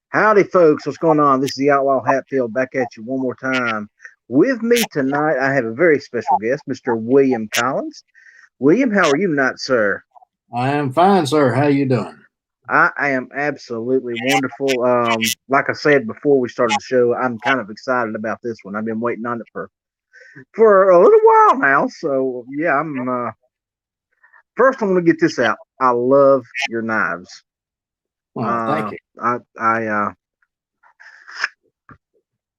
Howdy, folks. What's going on? This is the Outlaw Hatfield back at you one more time. With me tonight, I have a very special guest, Mr. William Collins. William, how are you tonight, sir? I am fine, sir. How you doing? I am absolutely wonderful. Like I said before we started the show, I'm kind of excited about this one. I've been waiting on it for a little while now. So yeah, I'm. First, I'm going to get this out. I love your knives. Oh, thank you.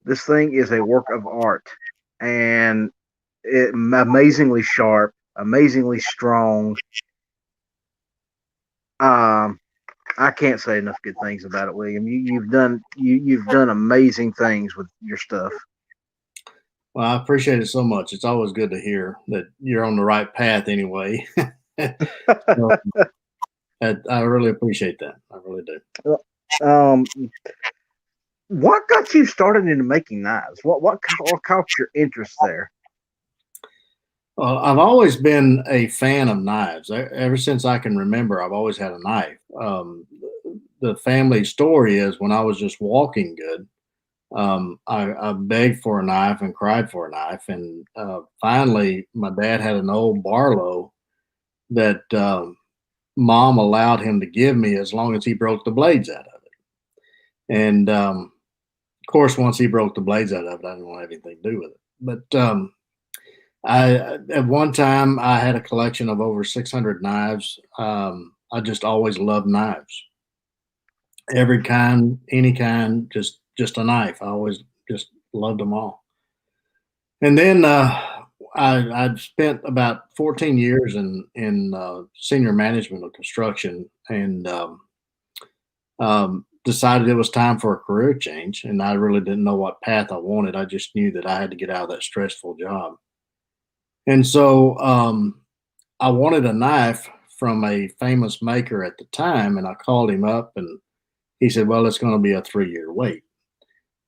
This thing is a work of art, and amazingly sharp, amazingly strong. Um, I can't say enough good things about it, William. You've done amazing things with your stuff. Well, I appreciate it so much. It's always good to hear that you're on the right path anyway. So, I really appreciate that. I really do. um, what got you started into making knives? What caught your interest there? Well, I've always been a fan of knives. Ever since I can remember, I've always had a knife. The family story is when I was just walking good, I begged for a knife and cried for a knife. And finally, my dad had an old Barlow that mom allowed him to give me as long as he broke the blades out of it. And of course, once he broke the blades out of it, I didn't want anything to do with it. But I at one time I had a collection of over 600 knives. I just always loved knives, every kind, any kind, just a knife. I always just loved them all. And then I'd spent about 14 years in senior management of construction, and decided it was time for a career change. And I really didn't know what path I wanted. I just knew that I had to get out of that stressful job. And so I wanted a knife from a famous maker at the time, and I called him up, and he said, "Well, it's going to be a 3 year wait."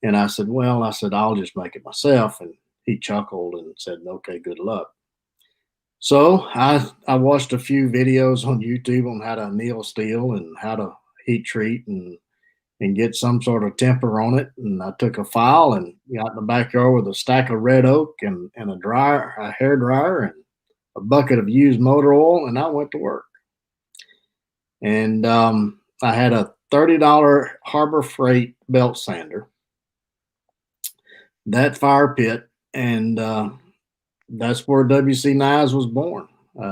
And I said, "Well," I said, "I'll just make it myself." And he chuckled and said, "Okay, good luck." So I watched a few videos on YouTube on how to anneal steel and how to heat treat and get some sort of temper on it. And I took a file and got in the backyard with a stack of red oak and a dryer, a hair dryer, and a bucket of used motor oil, and I went to work. And I had a $30 Harbor Freight belt sander, that fire pit, and that's where WC Knives was born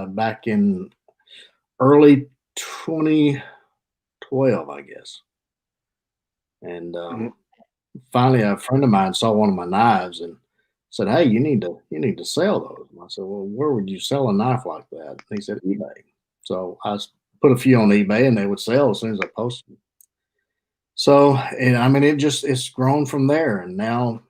back in early 2012, I guess. And Mhm. finally, a friend of mine saw one of my knives and said, "Hey, you need to sell those." And I said, "Well, where would you sell a knife like that?" And he said, "eBay." So put a few on eBay, and they would sell as soon as I posted them. So, and I mean, it's grown from there, and now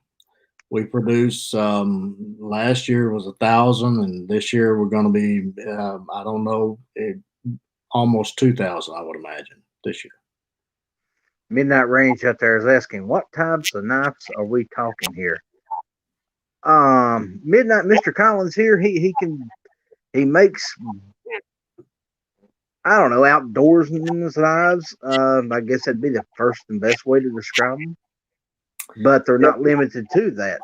we produce. Last year was 1,000, and this year we're going to be, I don't know, almost 2,000, I would imagine this year. Midnight Range out there is asking, what types of knives are we talking here? Midnight Mr. Collins here. He makes, I don't know, outdoors knives. I guess that'd be the first and best way to describe them. But they're not limited to that.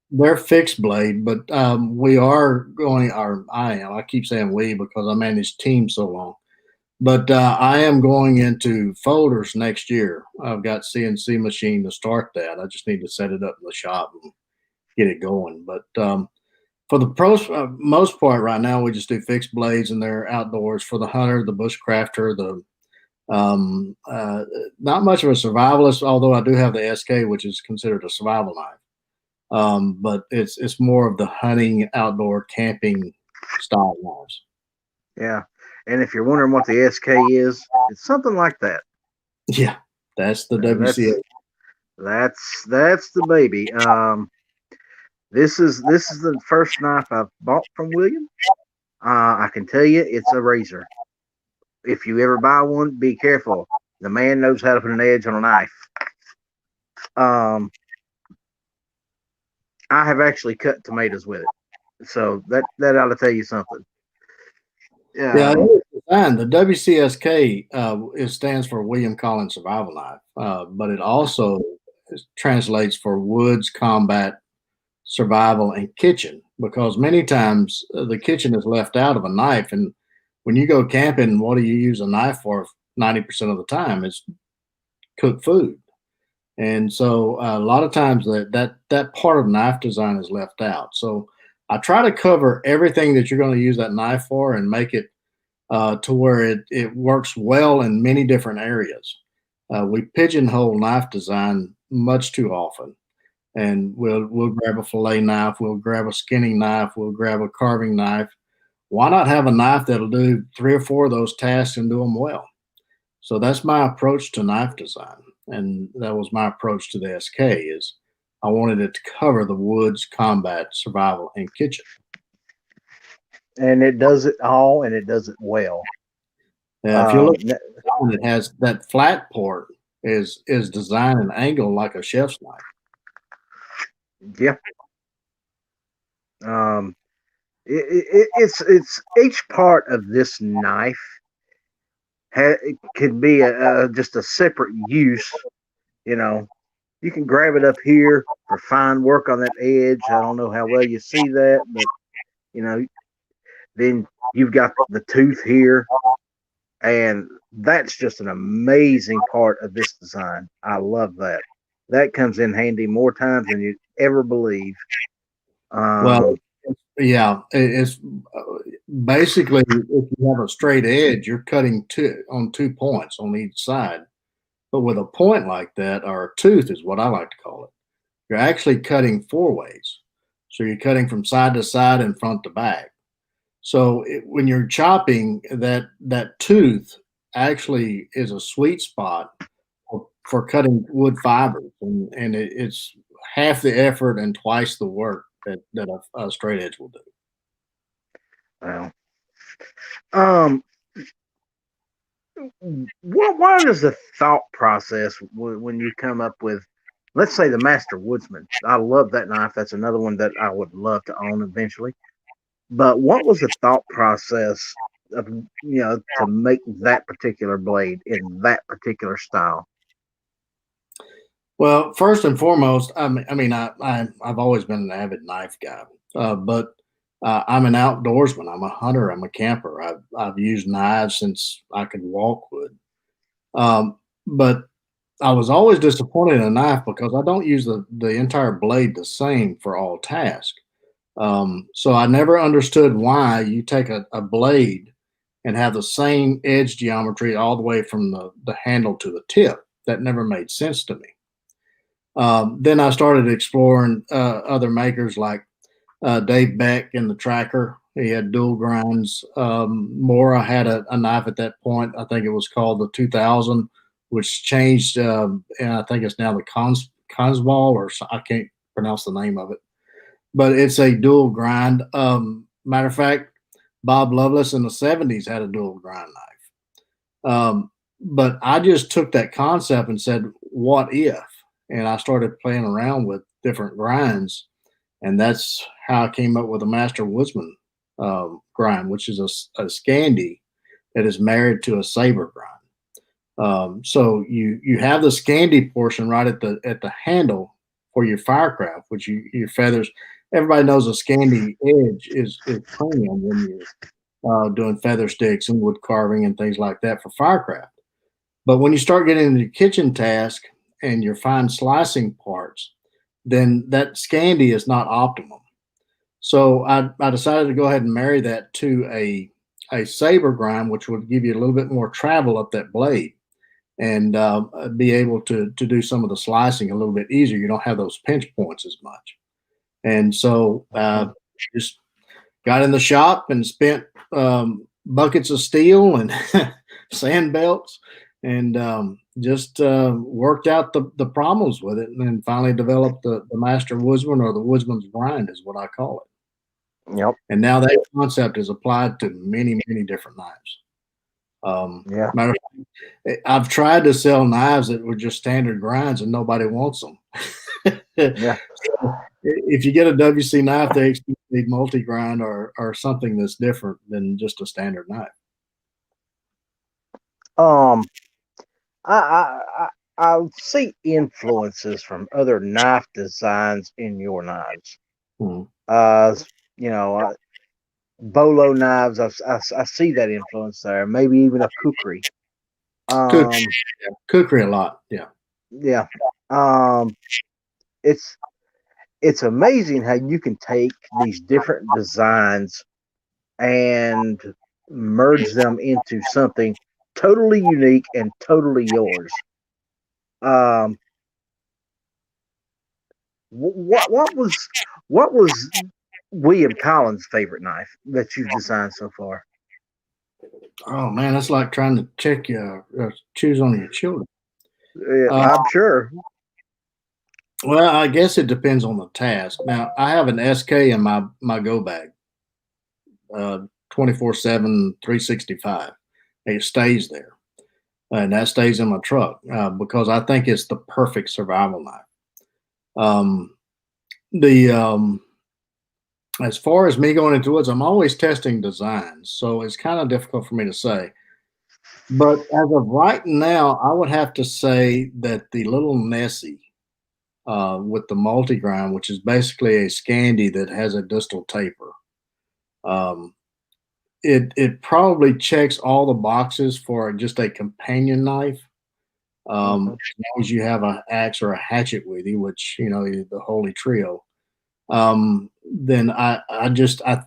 They're fixed blade, but we are going. Or I am. I keep saying we because I managed teams so long. But I am going into folders next year. I've got CNC machine to start that. I just need to set it up in the shop and get it going. But for the most part, right now we just do fixed blades, and they're outdoors for the hunter, the bushcrafter, the not much of a survivalist. Although I do have the SK, which is considered a survival knife. But it's more of the hunting, outdoor, camping style knives. Yeah. And if you're wondering what the SK is, it's something like that. Yeah, that's the Uh, WCA. that's that's the baby. This is the first knife I've bought from William. I can tell you, it's a razor. If you ever buy one, be careful. The man knows how to put an edge on a knife. Um, I have actually cut tomatoes with it, so that ought to tell you something. Yeah, Um, design, the WCSK, it stands for William Collins Survival Knife, but it also translates for Woods Combat Survival and Kitchen, because many times the kitchen is left out of a knife. And when you go camping, what do you use a knife for? 90% of the time, it's cook food. And so a lot of times that part of knife design is left out. So I try to cover everything that you're going to use that knife for and make it to where it works well in many different areas. We pigeonhole knife design much too often, and we'll grab a fillet knife, we'll grab a skinning knife, we'll grab a carving knife. Why not have a knife that'll do 3 or 4 of those tasks and do them well? So that's my approach to knife design, and that was my approach to the SK. Is I wanted it to cover the woods, combat, survival, and kitchen. And it does it all, and it does it well. If you look Um, at it, has that flat port is designed and angled like a chef's knife. yeah. Um, it's each part of this knife it could be just a separate use. You know, you can grab it up here for fine work on that edge. I don't know how well you see that, but you know, then you've got the tooth here, and that's just an amazing part of this design. I love that. That comes in handy more times than you'd ever believe. Well, Um, yeah, it's basically if you have a straight edge, you're cutting on 2 points on each side. But with a point like that, or a tooth is what I like to call it, you're actually cutting 4 ways. So you're cutting from side to side and front to back. So when you're chopping, that tooth actually is a sweet spot for cutting wood fibers, and it's half the effort and twice the work that a straight edge will do. well, um, what is the thought process when you come up with, let's say, the Master Woodsman? I love that knife. That's another one that I would love to own eventually. But what was the thought process of, to make that particular blade in that particular style? Well, first and foremost, I've always been an avid knife guy, but I'm an outdoorsman. I'm a hunter. I'm a camper. I've used knives since I could walk wood. But I was always disappointed in a knife because I don't use the entire blade the same for all tasks. So I never understood why you take a blade and have the same edge geometry all the way from the handle to the tip. That never made sense to me. Then I started exploring other makers like Dave Beck in the Tracker. He had dual grinds. Mora had a knife at that point. I think it was called the 2000, which changed, and I think it's now the Consball, or I can't pronounce the name of it. But it's a dual grind. Matter of fact, Bob Lovelace in the 70s had a dual grind knife. But I just took that concept and said, what if? And I started playing around with different grinds. And that's how I came up with a Master Woodsman grind, which is a Scandi that is married to a saber grind. So you have the Scandi portion right at the handle for your firecraft, which your feathers. Everybody knows a Scandi edge is premium when you're doing feather sticks and wood carving and things like that for firecraft. But when you start getting into the kitchen task and your fine slicing parts, then that Scandi is not optimum. So I decided to go ahead and marry that to a saber grind, which would give you a little bit more travel up that blade and be able to do some of the slicing a little bit easier. You don't have those pinch points as much. And so just got in the shop and spent buckets of steel and sand belts and just worked out the problems with it, and then finally developed the Master Woodsman, or the Woodsman's grind is what I call it. Yep. And now that concept is applied to many, many different knives. Yeah. Matter of fact, I've tried to sell knives that were just standard grinds and nobody wants them. Yeah. If you get a WC knife, they need multi grind or something that's different than just a standard knife. Um, I see influences from other knife designs in your knives. Mm. Uh, you know, bolo knives. I see that influence there. Maybe even a kukri. Cook, Um, cookery a lot. Yeah. yeah. Um, it's it's amazing how you can take these different designs and merge them into something totally unique and totally yours. Um, what was William Collins' favorite knife that you've designed so far? Oh man, that's like trying to choose on your children. Yeah, Uh, I'm sure. well, I guess it depends on the task. Now, I have an SK in my go bag, 24/7, 365. It stays there, and that stays in my truck because I think it's the perfect survival knife. Um, the As far as me going into woods, I'm always testing designs, so it's kind of difficult for me to say. But as of right now, I would have to say that the little Nessie with the multi-grind, which is basically a Scandi that has a distal taper, um, it probably checks all the boxes for just a companion knife. Hmm. As long as you have an axe or a hatchet with you, which the holy trio, then I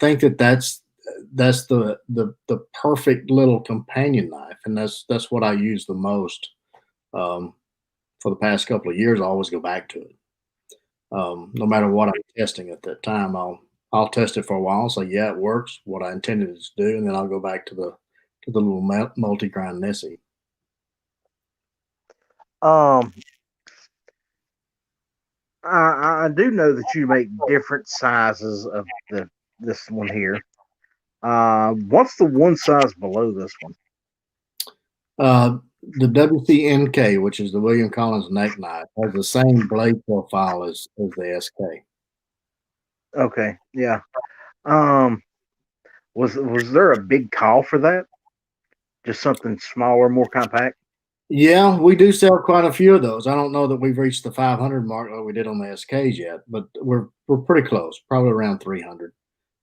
think that that's the perfect little companion knife, and that's what I use the most. Um, for the past couple of years, I always go back to it. No matter what I'm testing at that time, I'll test it for a while and say, yeah, it works, what I intended it to do, and then I'll go back to the little multi grind Nessie. Um, I do know that you make different sizes of the this one here. What's the one size below this one? The WCNK, which is the William Collins neck knife, has the same blade profile as the SK. Okay, yeah. Um, was there a big call for that? Just something smaller, more compact? Yeah, we do sell quite a few of those. I don't know that we've reached the 500 mark like we did on the SKs yet, but we're pretty close, probably around 300.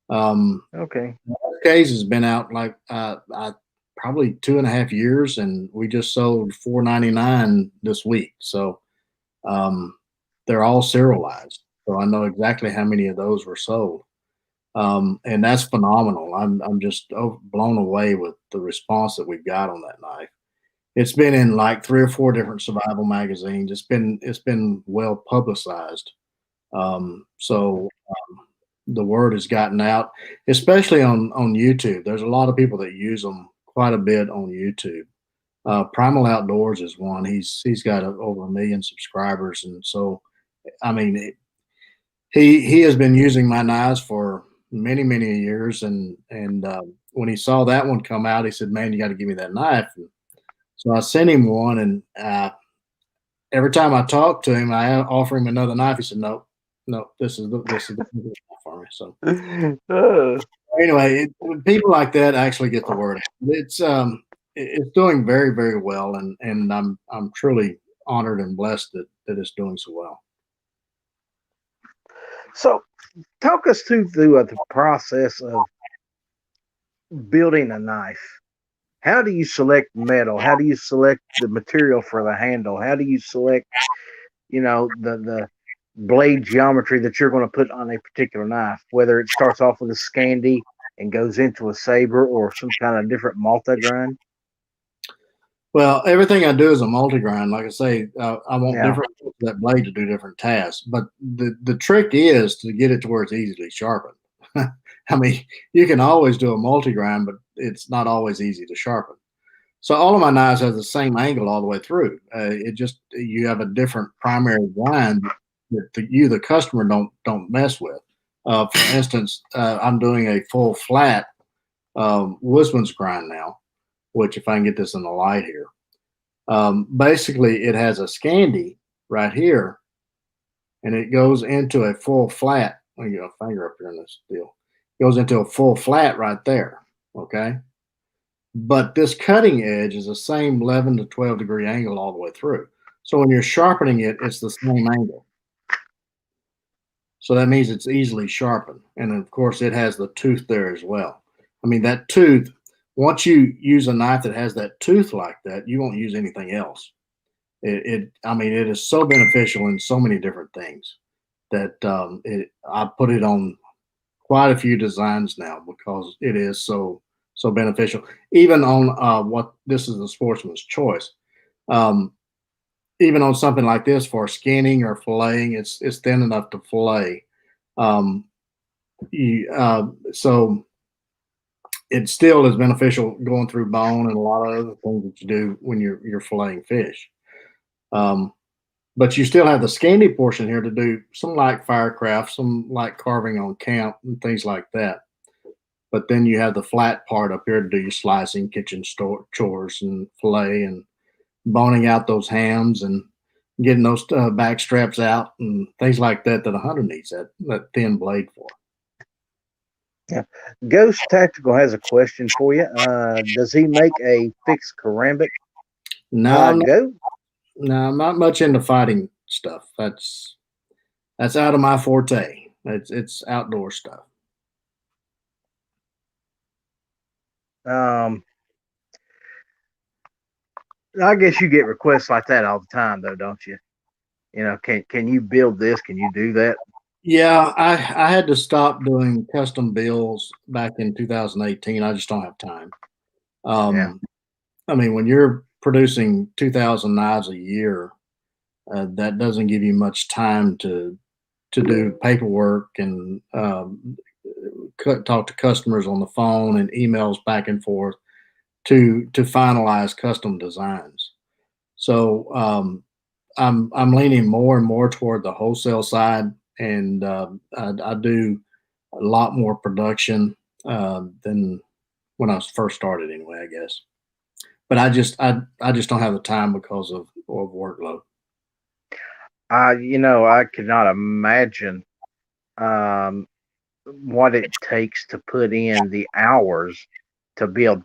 Um, Okay. SKs has been out like probably 2.5 years, and we just sold 499 this week. So um, they're all serialized, so I know exactly how many of those were sold, and that's phenomenal. I'm just blown away with the response that we've got on that knife. It's been in like 3 or 4 different survival magazines. It's been well publicized. Mhm. The word has gotten out, especially on YouTube. There's a lot of people that use them quite a bit on YouTube. Primal Outdoors is one. He's got over 1 million subscribers, and so I mean, he has been using my knives for many years, and when he saw that one come out, he said, "Man, you got to give me that knife." And so I sent him one, and every time I talk to him, I offer him another knife. He said, "No, no, this is the knife for me." So Uh, anyway, people like that actually get the word out. It's doing very well, and I'm truly honored and blessed that it's doing so well. so talk us through the process of building a knife. How do you select metal? How do you select the material for the handle? How do you select, the blade geometry that you're going to put on a particular knife? Whether it starts off with a Scandi and goes into a saber or some kind of different multi grind. Well, everything I do is a multi-grind. Like I say, I want Yeah. different parts of that blade to do different tasks. But the trick is to get it to where it's easily sharpened. I mean, you can always do a multi-grind, but it's not always easy to sharpen. So all of my knives have the same angle all the way through. It just you have a different primary grind that the customer don't mess with. For instance, I'm doing a full flat Woodman's grind now, which if I can get this in the light here, basically it has a Scandi right here, and it goes into a full flat. Let me get a finger up here in this deal. It goes into a full flat right there. Okay, but this cutting edge is the same 11 to 12-degree angle all the way through. So when you're sharpening it, it's the same angle. So that means it's easily sharpened. And of course, it has the tooth there as well. I mean, that tooth, once you use a knife that has that tooth like that, you won't use anything else. I mean, it is so beneficial in so many different things that I put it on quite a few designs now because it is so beneficial. Even on what this is the sportsman's choice. Um, Even on something like this for skinning or filleting, it's thin enough to fillet. Um, so it still is beneficial going through bone and a lot of other things that you do when you're filleting fish. Um, but you still have the scandy portion here to do some light firecraft, some light carving on camp and things like that. But then you have the flat part up here to do your slicing, kitchen chores, and fillet and boning out those hams and getting those back straps out and things like that that a hunter needs that thin blade for. Yeah. Ghost Tactical has a question for you. Does he make a fixed karambit? No, I'm not, Go. no, I'm not much into fighting stuff. That's out of my forte. It's outdoor stuff. Um, I guess you get requests like that all the time, though, don't you? You know, can you build this? Can you do that? Yeah, I had to stop doing custom builds back in 2018. I just don't have time. Yeah. Um, I mean, when you're producing 2,000 knives a year, that doesn't give you much time to do paperwork and talk to customers on the phone and emails back and forth to finalize custom designs. So I'm leaning more and more toward the wholesale side, and I do a lot more production than when I first started, anyway. I guess, but I just don't have the time because of workload. I cannot imagine um, what it takes to put in the hours to build,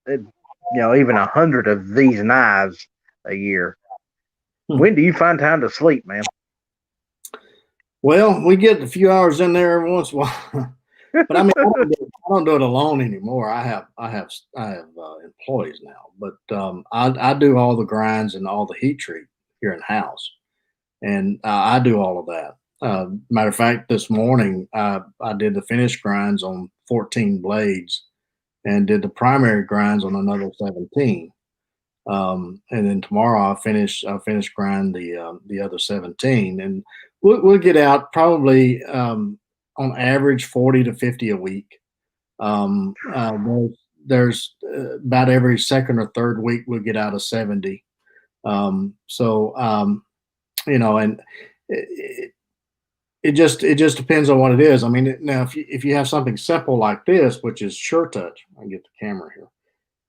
even 100 of these knives a year. Hmm. When do you find time to sleep, man? Well, we get a few hours in there every once in a while, but I mean, I don't do it alone anymore. I have employees now, but I do all the grinds and all the heat treat here in house, and I do all of that. Matter of fact, this morning I did the finish grinds on 14 blades and did the primary grinds on another 17. And then tomorrow I'll finish grind the other 17, and we'll get out probably on average 40 to 50 a week. There's about every second or third week we'll get out of 70. So and it, it just depends on what it is. I mean, now if you have something simple like this, which is sure touch, I can get the camera here.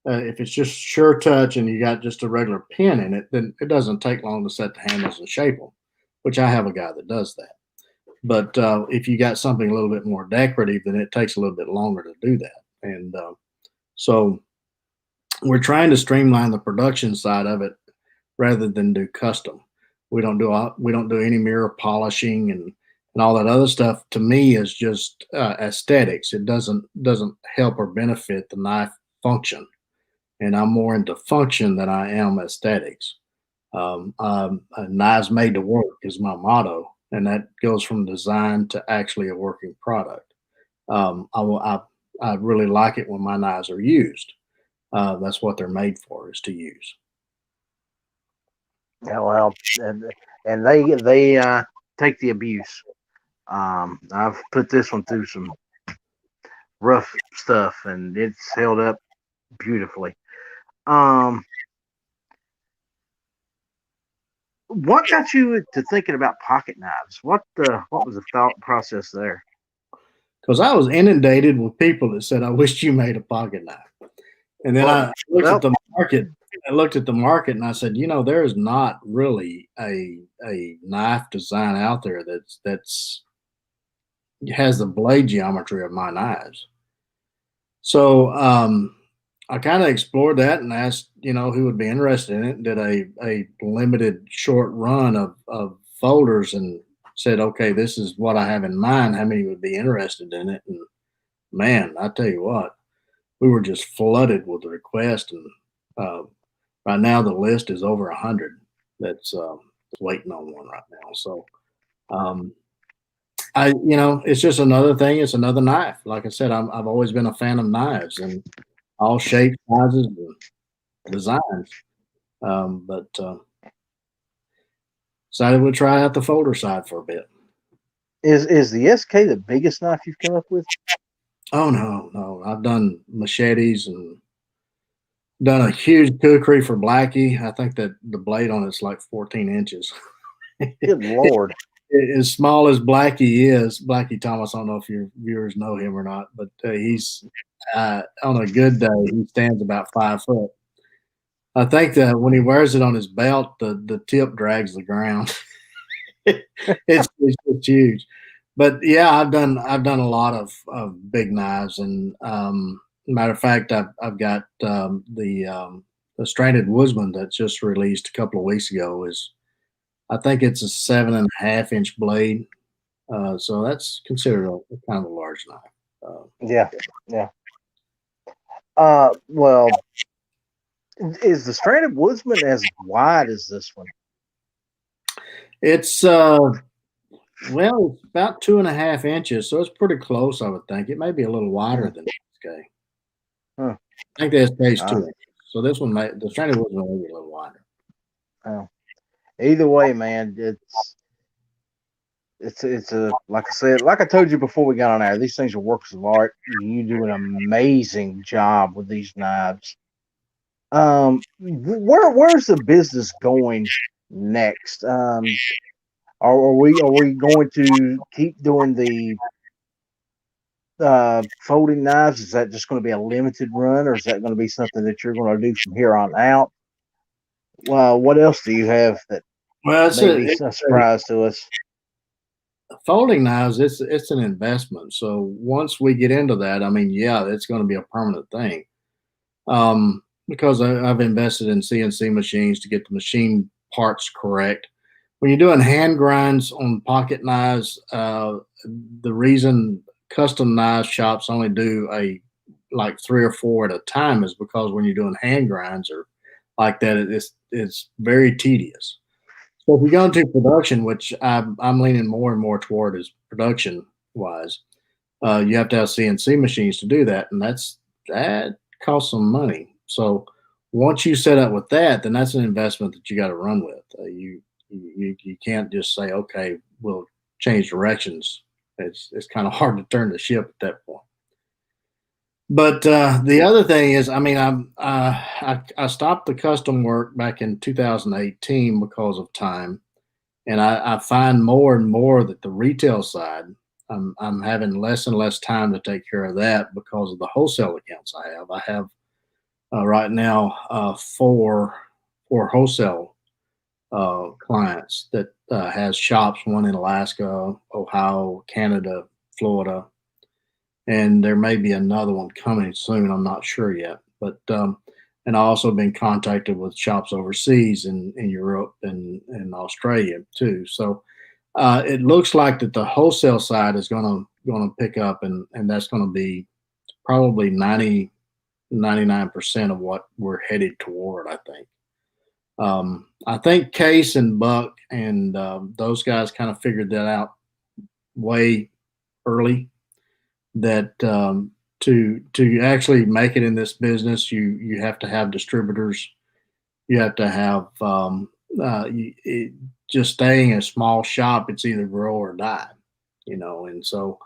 If it's just sure touch and you got just a regular pin in it, then it doesn't take long to set the handles and shape them, which I have a guy that does that. But if you got something a little bit more decorative, then it takes a little bit longer to do that. And so we're trying to streamline the production side of it rather than do custom. We don't do any mirror polishing and all that other stuff. To me, is just aesthetics. It doesn't help or benefit the knife function, and I'm more into function than I am aesthetics. Knives made to work is my motto, and that goes from design to actually a working product. I really like it when my knives are used. That's what they're made for, is to use. Yeah, well, and they take the abuse. I've put this one through some rough stuff, and it's held up beautifully. Um, what got you to thinking about pocket knives? What was the thought process there? Because I was inundated with people that said, "I wished you made a pocket knife," and then Well, I looked at well, the market. I looked at the market and I said, there is not really a knife design out there that's has the blade geometry of my knives. So I kind of explored that and asked, who would be interested in it. Did a limited short run of folders and said, okay, this is what I have in mind. How many would be interested in it? And man, I tell you what, we were just flooded with requests, and uh, right now the list is over 100 that's waiting on one right now. So um, it's just another thing. It's another knife. Like I said, I've always been a fan of knives and all shapes, sizes, and designs. But decided we'll try out the folder side for a bit. Is the SK the biggest knife you've come up with? Oh no, no, I've done machetes and done a huge kukri for Blackie. I think that the blade on it's like 14 inches. Good Lord. As small as Blackie is, Blackie Thomas, I don't know if your viewers know him or not, but he's on a good day, he stands about 5 foot. I think that when he wears it on his belt, the tip drags the ground. It's just huge. But yeah, I've done a lot of big knives, and matter of fact, I've got the Stranded Woodsman that's just released a couple of weeks ago. Is I think it's a 7.5 inch blade, so that's considered a kind of a large knife. Yeah, yeah. Well, is the Stranded Woodsman as wide as this one? It's well, it's about 2.5 inches, so it's pretty close. I would think it may be a little wider Hmm. than the SK. Huh. I think the SK is Uh, 2 inches, so this one the Stranded Woodsman may be a little wider. well, either way, man, it's a like I said, like I told you before we got on air. These things are works of art. You do an amazing job with these knives. Where's the business going next? Are we going to keep doing the folding knives? Is that just going to be a limited run, or is that going to be something that you're going to do from here on out? Well, what else do you have that Well, may be a surprise to us? folding knives. It's an investment. So once we get into that, I mean, yeah, it's going to be a permanent thing. Because I've invested in CNC machines to get the machine parts correct. When you're doing hand grinds on pocket knives, the reason custom knife shops only do a like 3 or 4 at a time is because when you're doing hand grinds or like that, it's very tedious. So if you go into production, which I'm leaning more and more toward is production wise, you have to have CNC machines to do that, and that costs some money. So once you set up with that, then that's an investment that you got to run with. You can't just say, okay, we'll change directions. It's kind of hard to turn the ship at that point. But the other thing is, I mean, I stopped the custom work back in 2018 because of time, and I find more and more that the retail side, I'm having less and less time to take care of that because of the wholesale accounts I have. I have right now four wholesale clients that has shops, one in Alaska, Ohio, Canada, Florida, and there may be another one coming soon. I'm not sure yet, but and I also been contacted with shops overseas in Europe and Australia too. So it looks like that the wholesale side is going to pick up, and that's going to be probably 99% of what we're headed toward. I think Case and Buck and those guys kind of figured that out way early. That to actually make it in this business, you have to have distributors. You have to have just staying a small shop. It's either grow or die, And so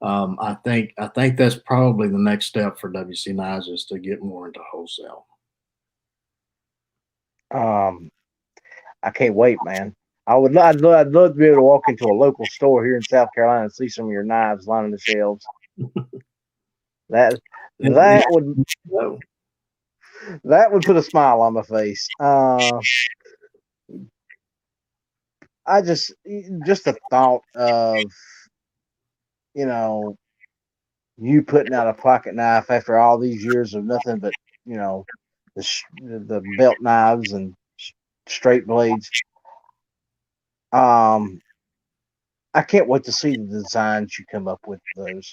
I think that's probably the next step for WC Knives is to get more into wholesale. Um, I can't wait, man. I'd love to be able to walk into a local store here in South Carolina and see some of your knives lining the shelves. That And, that would so, that would put a smile on my face. I just the thought of you know you putting out a pocket knife after all these years of nothing but you know, the belt knives and straight blades. Um, I can't wait to see the designs you come up with those.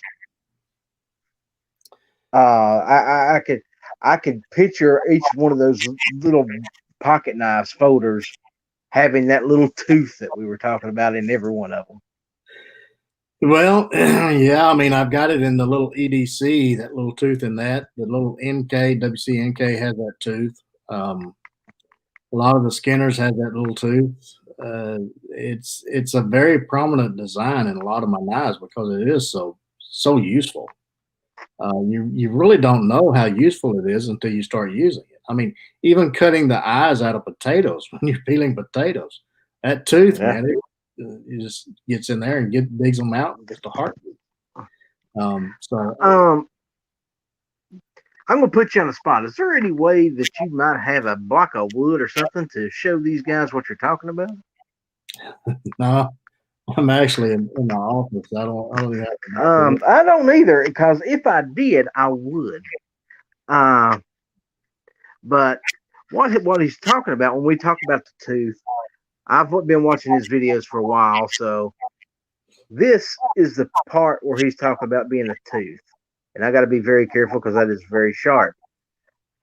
I could picture each one of those little pocket knives folders having that little tooth that we were talking about in every one of them. Well, yeah, I mean, I've got it in the little EDC, that little tooth in that. The little NK, WCNK has that tooth. A lot of the Skinners have that little tooth. It's a very prominent design in a lot of my knives because it is so useful. You really don't know how useful it is until you start using it. I mean, even cutting the eyes out of potatoes when you're peeling potatoes, that tooth, Yeah. man, it just gets in there and digs them out just a heartbeat. So Um, I'm gonna put you on the spot. Is there any way that you might have a block of wood or something to show these guys what you're talking about? no, I'm actually in my office. I don't even have a block of wood. I don't either, because if I did, I would. Uh, but what he's talking about when we talk about the tooth, I've been watching his videos for a while, so this is the part where he's talking about being a tooth, and I got to be very careful because that is very sharp.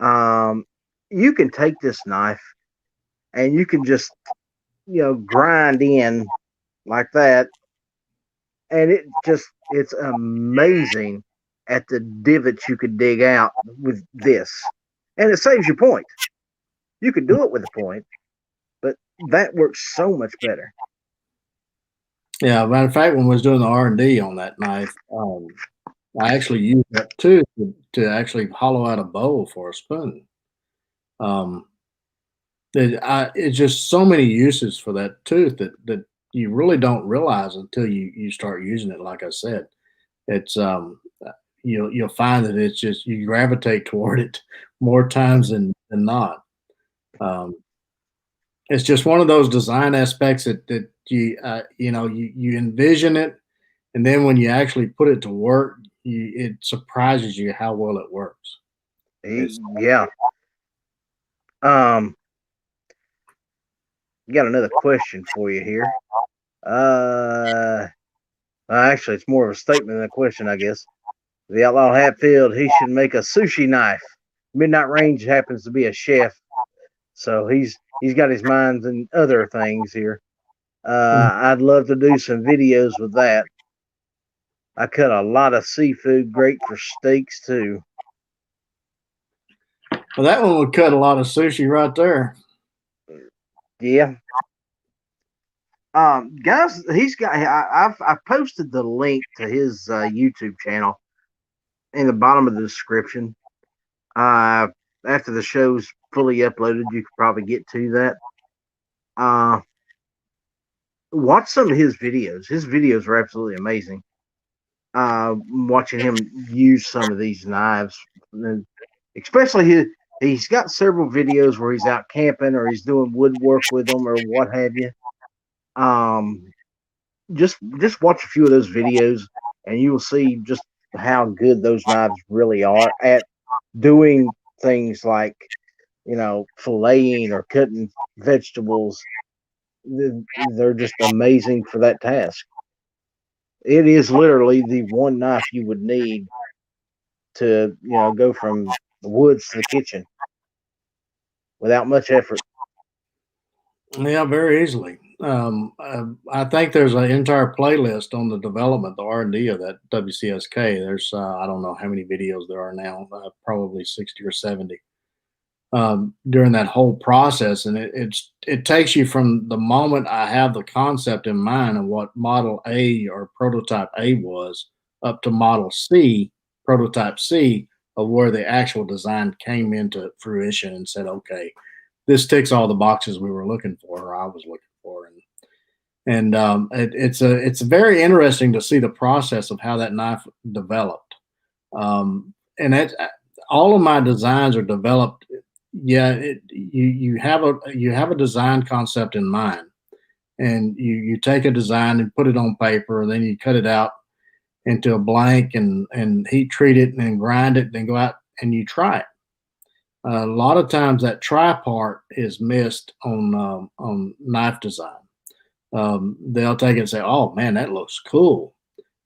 Um, you can take this knife and you can just grind in like that, and it's amazing at the divots you could dig out with this, and it saves you point. You could do it with a point, but that works so much better. Yeah, matter of fact, when we was doing the R&D on that knife, I actually used that tooth to actually hollow out a bowl for a spoon. Um, it's just so many uses for that tooth that you really don't realize until you start using it. Like I said, it's you'll find that it's just you gravitate toward it more times than not. Um, it's just one of those design aspects that you envision it, and then when you actually put it to work, it surprises you how well it works. It's Yeah. Um, got another question for you here. Uh, Actually, it's more of a statement than a question, I guess. The Outlaw Hatfield, he should make a sushi knife. Midnight Range happens to be a chef, so he's got his minds in other things here. I'd love to do some videos with that. I cut a lot of seafood, great for steaks too. well, that one would cut a lot of sushi right there. Yeah. Guys, I've posted the link to his YouTube channel in the bottom of the description. Uh, After the show's fully uploaded, you could probably get to that. Uh, watch some of his videos. His videos are absolutely amazing. Watching him use some of these knives, and especially he's got several videos where he's out camping or he's doing woodwork with them or what have you. Um, just watch a few of those videos and you will see just how good those knives really are at doing things like filleting or cutting vegetables. They're just amazing for that task. It is literally the one knife you would need to go from the woods to the kitchen without much effort. Yeah, very easily. I think there's an entire playlist on the development, the R&D of that WCSK. There's I don't know how many videos there are now, probably 60 or 70 during that whole process, and it takes you from the moment I have the concept in mind of what Model A or Prototype A was up to Model C, Prototype C, of where the actual design came into fruition and said, okay, this ticks all the boxes we were looking for, or I was looking for, and it's very interesting to see the process of how that knife developed. And it, all of my designs are developed. Yeah, you have a design concept in mind, and you take a design and put it on paper, and then you cut it out into a blank and heat treat it and then grind it, and then go out and you try it. A lot of times that try part is missed on knife design. They'll take it and say, "Oh man, that looks cool,"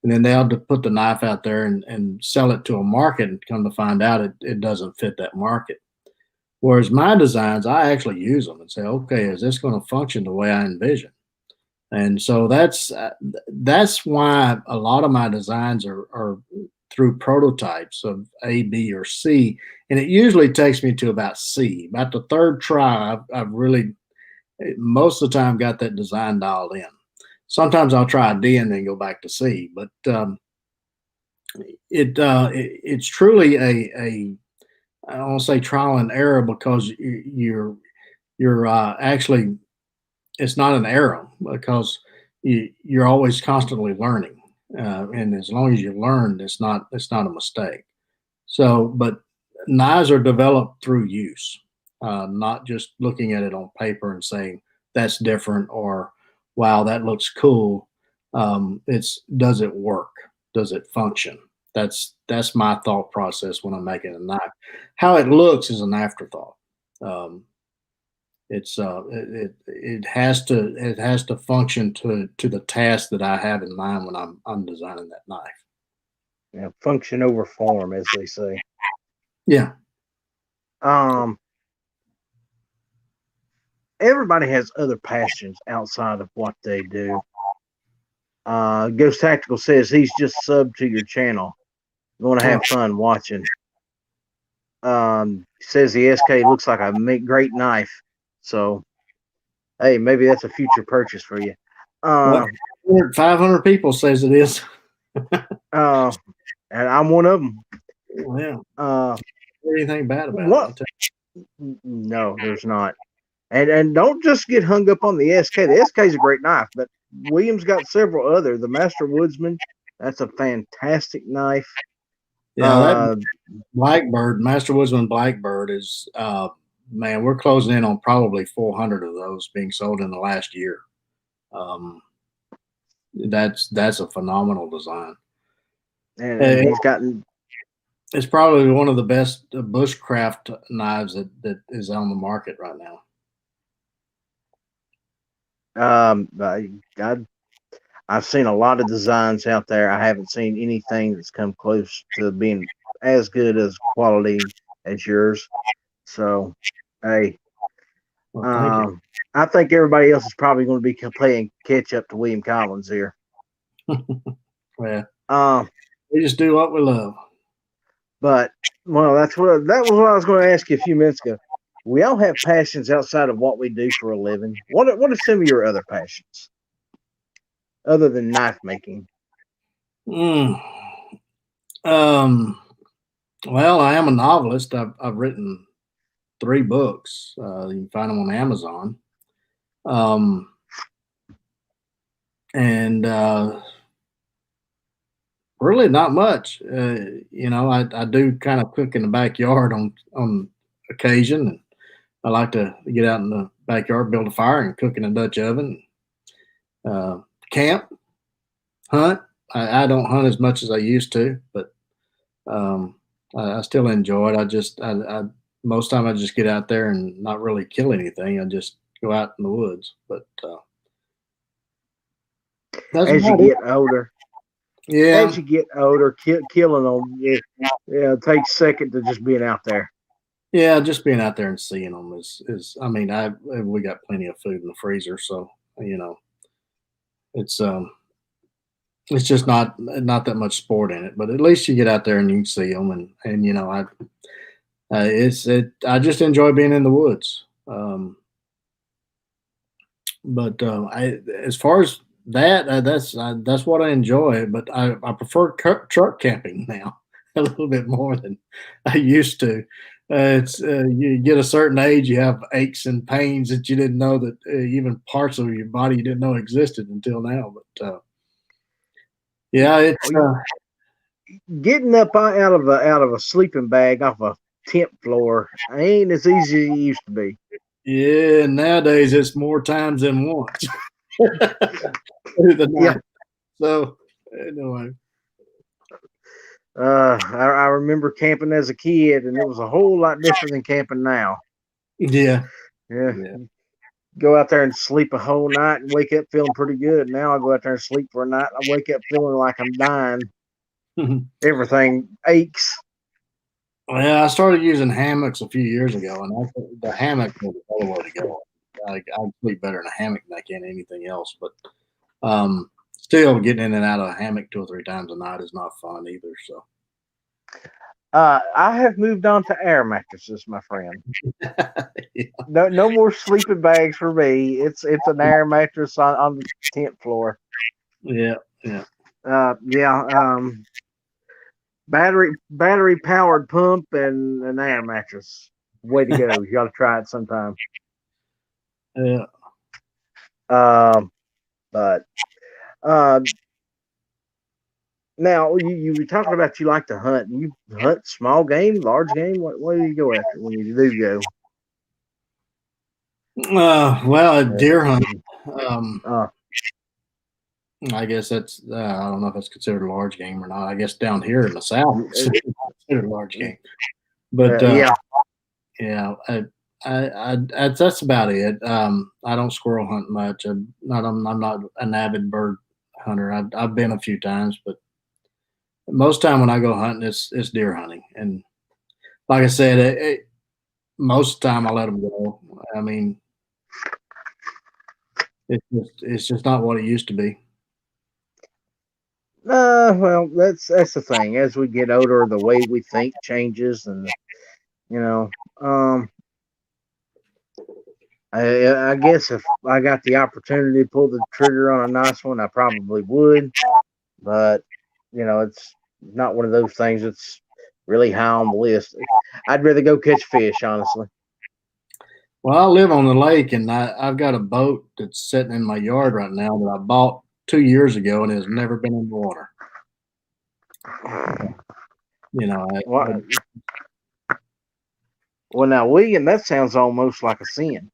and then they'll put the knife out there and sell it to a market, and come to find out it doesn't fit that market. Whereas my designs, I actually use them and say, "Okay, is this going to function the way I envision?" And so that's why a lot of my designs are through prototypes of A, B, or C, and it usually takes me to about C. About the third try, I've really most of the time got that design dialed in. Sometimes I'll try a D and then go back to C, but it's truly a I don't want to say trial and error because you're actually it's not an error because you're always constantly learning, and as long as you learn, it's not a mistake. So, but knives are developed through use, not just looking at it on paper and saying that's different or wow, that looks cool. It's does it work? Does it function? That's my thought process when I'm making a knife. How it looks is an afterthought. Um, it has to function to the task that I have in mind when I'm designing that knife. Yeah, function over form, as they say. Yeah. Um, Everybody has other passions outside of what they do. Ghost Tactical says he's just subbed to your channel. Going to Oh, have fun watching. Says the SK looks like a great knife. So, hey, maybe that's a future purchase for you. well, Uh, 500 people says it is. uh, and I'm one of them. Yeah. Uh, Anything bad about it? what? No, there's not. And don't just get hung up on the SK. The SK is a great knife, but Williams got several other. The Master Woodsman, that's a fantastic knife. Yeah, that Uh, Blackbird, Master Woodsman Blackbird is man, we're closing in on probably 400 of those being sold in the last year. Um, that's a phenomenal design. and Uh, he's gotten It's probably one of the best bushcraft knives that is on the market right now. I, I've seen a lot of designs out there. I haven't seen anything that's come close to being as good as quality as yours. So, hey, Well, thank you. um, I think everybody else is probably going to be playing catch up to William Collins here. Yeah, Um, we just do what we love. but well, that was what I was going to ask you a few minutes ago. We all have passions outside of what we do for a living. What are some of your other passions other than knife making? Mm. Um, well, I am a novelist. I've written 3 books. You can find them on Amazon. Um, and really not much. I do kind of cook in the backyard on occasion. And I like to get out in the backyard, build a fire, and cook in a Dutch oven. Uh, Camp, hunt. I don't hunt as much as I used to, but um, I still enjoy it. I most time I just get out there and not really kill anything. I just go out in the woods. But that's As you about it. get older, Yeah, killing them, it takes second to just being out there. yeah. Just being out there and seeing them is. I mean, I we got plenty of food in the freezer, so you know it's it's just not that much sport in it. But at least you get out there and you can see them, and I just enjoy being in the woods. But I as far as that that's what I enjoy. But I prefer truck camping now a little bit more than I used to. It's you get a certain age, you have aches and pains that you didn't know that even parts of your body you didn't know existed until now. But yeah, it's Getting up out of a sleeping bag off a tent floor ain't as easy as it used to be. yeah. Nowadays, it's more times than once through the Yeah, night. So anyway, I remember camping as a kid, and it was a whole lot different than camping now. Yeah, Yeah, yeah. go out there and sleep a whole night and wake up feeling pretty good. Now I go out there and sleep for a night. I wake up feeling like I'm dying. Everything aches. Well, I started using hammocks a few years ago, and I think the hammock was the better way to go. I sleep better in a hammock than I can anything else. But still, getting in and out of a hammock 2 or 3 times a night is not fun either. So, I have moved on to air mattresses, my friend. yeah, No, no more sleeping bags for me. It's an air mattress on the tent floor. yeah, yeah. Yeah. Battery powered pump and an air mattress. Way to go! You got to try it sometime. Yeah. Um, but uh, now you were talking about you like to hunt. You hunt small game, large game. What do you go after when you do go? Well, Uh, deer hunting. Um, uh, I guess that's I don't know if that's considered a large game or not. I guess down here in the south, it's considered a large game. But yeah. yeah, that's about it. I don't squirrel hunt much. I'm not an avid bird hunter. I've been a few times, but most time when I go hunting, it's deer hunting. And like I said, most of the time I let them go. I mean, it's just not what it used to be. Well, that's the thing. As we get older, the way we think changes, and you know, um, I guess if I got the opportunity to pull the trigger on a nice one, I probably would. But it's not one of those things that's really high on the list. I'd rather go catch fish, honestly. Well, I live on the lake, and I've got a boat that's sitting in my yard right now that I bought 2 years ago, and has never been in the water. You know, Well, well, now, William, that sounds almost like a sin.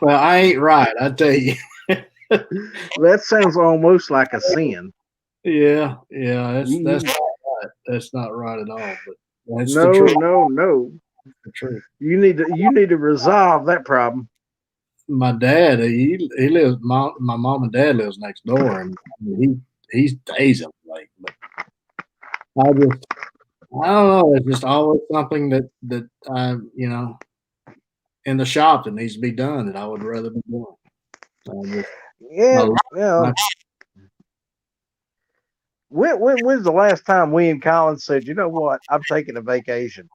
well, I ain't right, I tell you. That sounds almost like a sin. Yeah, yeah, that's You, not right. That's not right at all, but that's the no, truth. no, no. The truth. You need to resolve that problem. My dad, he lives. My mom and dad lives next door, and I mean, he stays up late. But I just I don't know. It's just always something that I in the shop that needs to be done that I would rather be doing. I just Yeah, my yeah. my When's the last time William Collins said, "You know what? I'm taking a vacation"?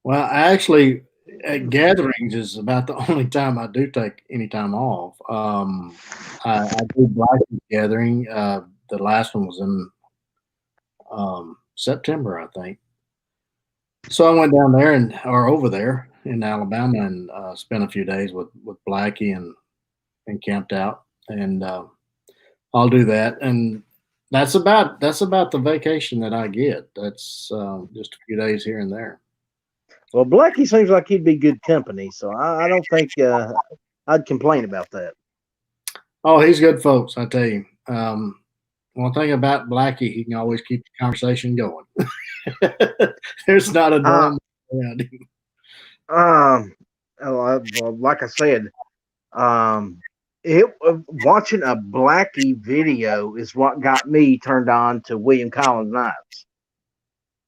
Well, actually, at gatherings is about the only time I do take any time off. I do Black gathering. The last one was in September, I think. So I went down there or over there in Alabama and spent a few days with Blackie and camped out. And I'll do that. And that's about the vacation that I get. That's just a few days here and there. Well, Blackie seems like he'd be good company, so I don't think I'd complain about that. Oh, he's good folks, I tell you. One thing about Blackie, he can always keep the conversation going. There's not a Uh, dull moment around him. um, well, like I said, um, watching a Blackie video is what got me turned on to William Collins Knives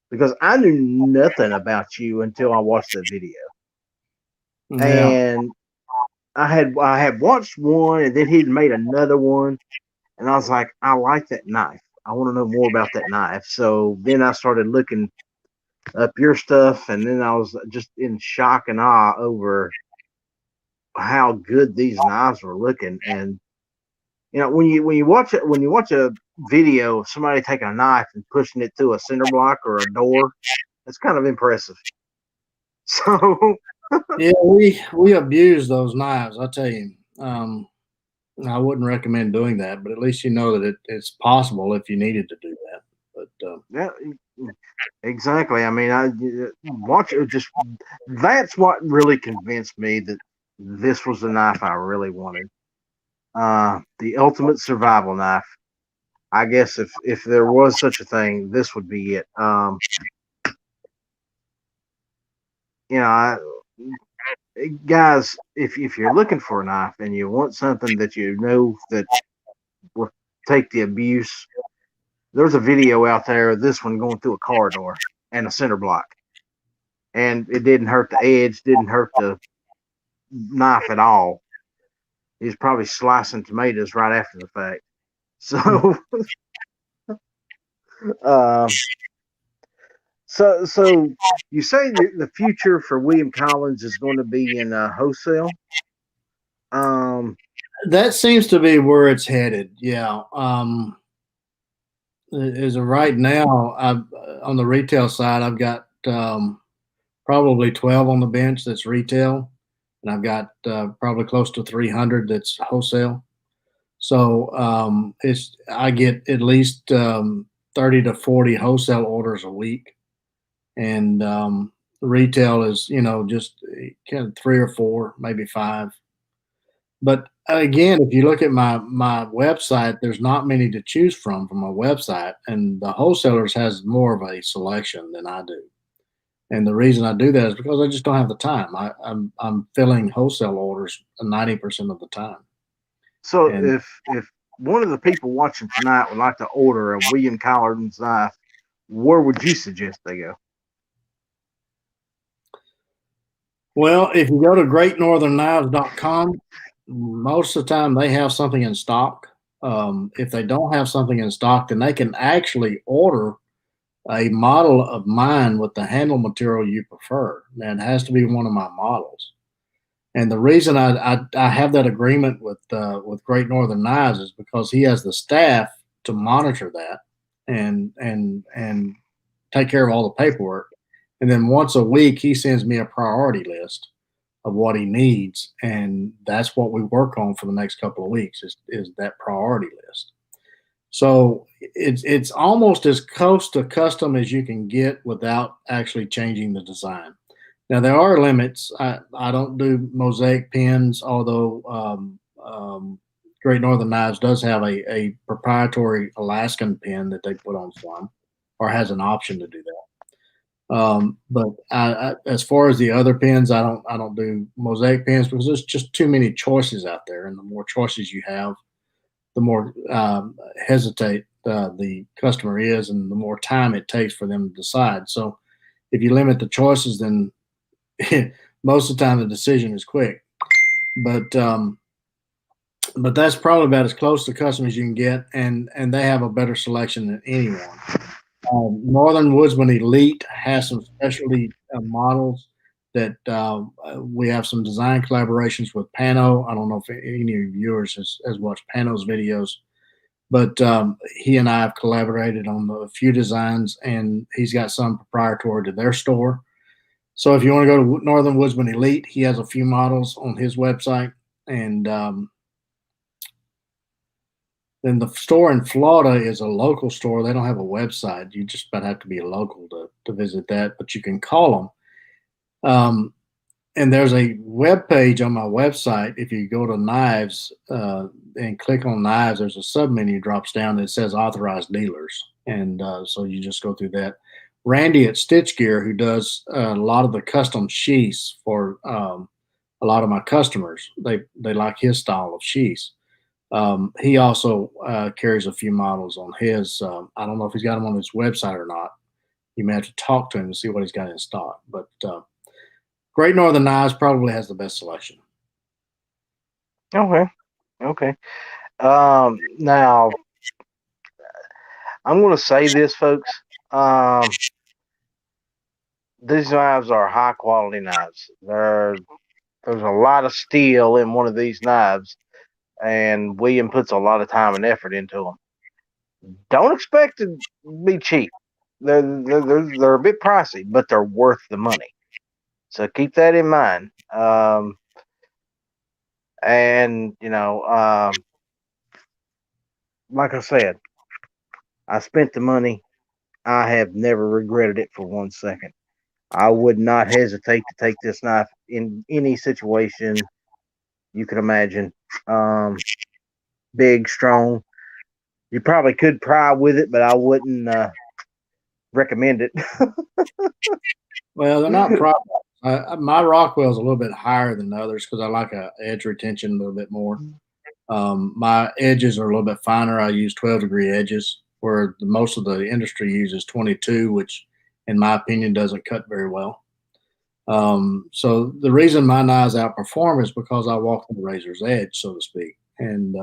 because I knew nothing about you until I watched that video, Yeah. and I had watched one, and then he'd made another one, and I was like, I like that knife. I want to know more about that knife. So then I started looking up your stuff, and then I was just in shock and awe over how good these knives were looking. And when you watch a video of somebody taking a knife and pushing it through a cinder block or a door, it's kind of impressive. So Yeah, we abuse those knives, I tell you. I wouldn't recommend doing that, but at least you know that it's possible if you needed to do that. But yeah, exactly. I mean, I watch it. Just that's what really convinced me that this was the knife I really wanted. The ultimate survival knife. I guess if there was such a thing, this would be it. You know, guys, if you're looking for a knife and you want something that you know that will take the abuse, there's a video out there of this one going through a car door and a center block, and it didn't hurt the edge, didn't hurt the knife at all. He was probably slicing tomatoes right after the fact. So, um, so you say the future for William Collins is going to be in wholesale. Um, That seems to be where it's headed. Yeah. As of right now, I've on the retail side, I've got probably 12 on the bench that's retail, and I've got probably close to 300 that's wholesale. So it's I get at least 30 to 40 wholesale orders a week, and retail is just kind of three or four, maybe five. But again, if you look at my website, there's not many to choose from my website, and the wholesalers has more of a selection than I do. And the reason I do that is because I just don't have the time. I'm filling wholesale orders 90% of the time, so and if one of the people watching tonight would like to order a William Collins knife, where would you suggest they go? well, if you go to greatnorthernknives.com, most of the time they have something in stock. If they don't have something in stock, then they can actually order a model of mine with the handle material you prefer. And it has to be one of my models. And the reason I have that agreement with Great Northern Knives is because he has the staff to monitor that and take care of all the paperwork. And then once a week, he sends me a priority list of what he needs, and that's what we work on for the next couple of weeks is that priority list. So it's almost as close to custom as you can get without actually changing the design. Now there are limits. I don't do mosaic pins, although Great Northern Knives does have a proprietary Alaskan pin that they put on some, or has an option to do that. But as far as the other pins, I don't do mosaic pins because there's just too many choices out there, and the more choices you have, the more hesitate the customer is, and the more time it takes for them to decide. So if you limit the choices, then most of the time the decision is quick. But but that's probably about as close to custom as you can get, and they have a better selection than anyone. Northern Woodsman Elite has some specialty models that we have some design collaborations with Pano. I don't know if any of your viewers has watched Pano's videos, but he and I have collaborated on a few designs, and he's got some proprietary to their store. So if you want to go to Northern Woodsman Elite, he has a few models on his website, and then the store in Florida is a local store. They don't have a website. You just about have to be a local to visit that, but you can call them. And there's a web page on my website. If you go to knives and click on knives, there's a sub menu drops down that says authorized dealers. And so you just go through that. Randy at Stitch Gear, who does a lot of the custom sheaths for a lot of my customers, they like his style of sheaths. He also carries a few models on his. I don't know if he's got them on his website or not. You may have to talk to him to see what he's got in stock. But Great Northern Knives probably has the best selection. Okay, okay. Now I'm going to say this, folks. These knives are high quality knives. There's a lot of steel in one of these knives, and William puts a lot of time and effort into them. Don't expect to be cheap. They're a bit pricey, but they're worth the money. So keep that in mind. And like I said, I spent the money. I have never regretted it for 1 second. I would not hesitate to take this knife in any situation you can imagine. Big, strong. You probably could pry with it, but I wouldn't recommend it. Well, they're not proper. My Rockwell is a little bit higher than others because I like a edge retention a little bit more. My edges are a little bit finer. I use 12-degree edges, where most of the industry uses 22, which, in my opinion, doesn't cut very well. So the reason my knives outperform is because I walk the razor's edge, so to speak. And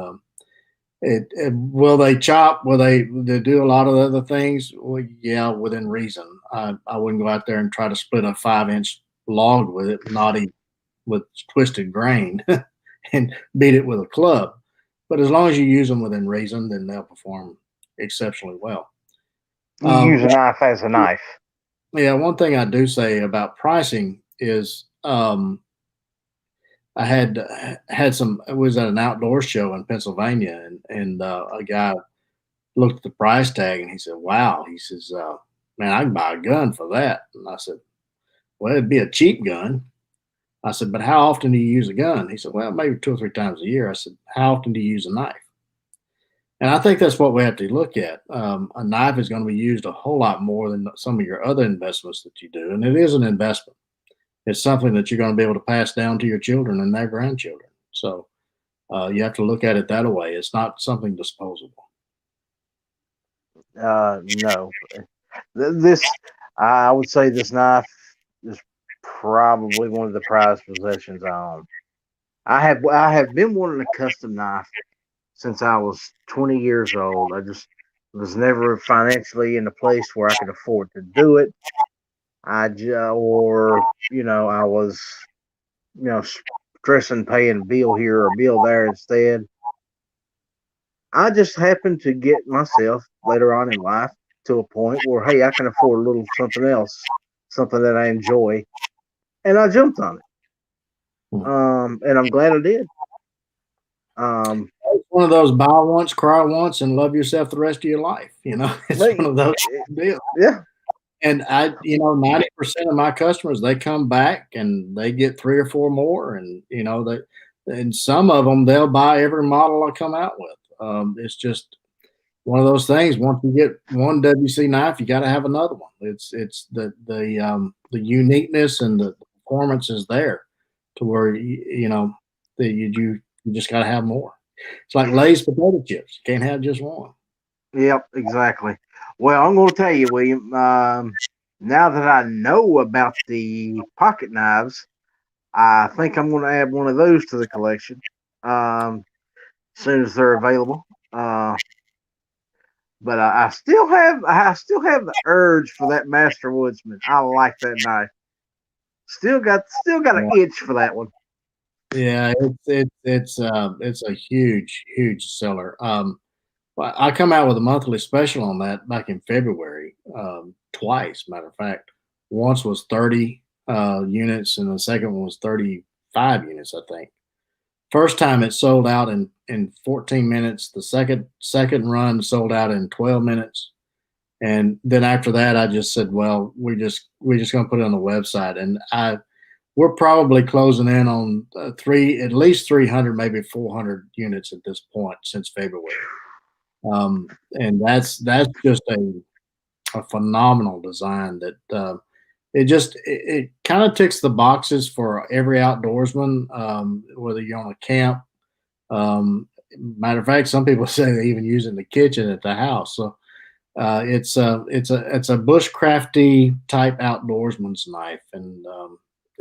will they chop? Will they do a lot of other things? Well, yeah, within reason. I wouldn't go out there and try to split a 5-inch log with it, knotty with twisted grain, and beat it with a club. But as long as you use them within reason, then they'll perform exceptionally well. You use a knife as a knife. Yeah, one thing I do say about pricing is I had some. I was at an outdoor show in Pennsylvania, and a guy looked at the price tag and he said, "Wow," he says, "Man, I can buy a gun for that." And I said, "Well, it'd be a cheap gun." I said, "But how often do you use a gun?" He said, "Well, maybe 2 or 3 times a year." I said, "How often do you use a knife?" And I think that's what we have to look at. A knife is going to be used a whole lot more than some of your other investments that you do, and it is an investment. It's something that you're going to be able to pass down to your children and their grandchildren. So you have to look at it that way. It's not something disposable. No, this I would say this knife is probably one of the prized possessions I own. I have been wanting a custom knife since I was 20 years old. I just was never financially in a place where I could afford to do it. Or I was stressing paying a bill here or a bill there instead. I just happened to get myself later on in life to a point where, hey, I can afford a little something else, something that I enjoy, and I jumped on it. Hmm. And I'm glad I did. It's one of those buy once, cry once, and love yourself the rest of your life. It's one of those deals. Yeah, And 90% of my customers, they come back and they get 3 or 4 more, and and some of them they'll buy every model I come out with. It's just one of those things. Once you get one WC knife, you got to have another one. It's the uniqueness and the performance is there to where that you just got to have more. It's like Lay's potato chips. You can't have just one. yep, exactly. Well, I'm going to tell you, William. Now that I know about the pocket knives, I think I'm going to add one of those to the collection as soon as they're available. But I still have the urge for that Master Woodsman. I like that knife. Still got an itch for that one. Yeah, it's a huge seller. Well, I come out with a monthly special on that back in February, twice. Matter of fact, once was 30 units, and the second one was 35 units, I think. First time it sold out in 14 minutes. The second run sold out in 12 minutes, and then after that, I just said, "Well, we're just gonna put it on the website." And we're probably closing in on at least 300, maybe 400 units at this point since February. And that's just a phenomenal design that it kind of ticks the boxes for every outdoorsman, whether you're on a camp. Matter of fact, some people say they even use it in the kitchen at the house. So it's a bushcrafty type outdoorsman's knife, and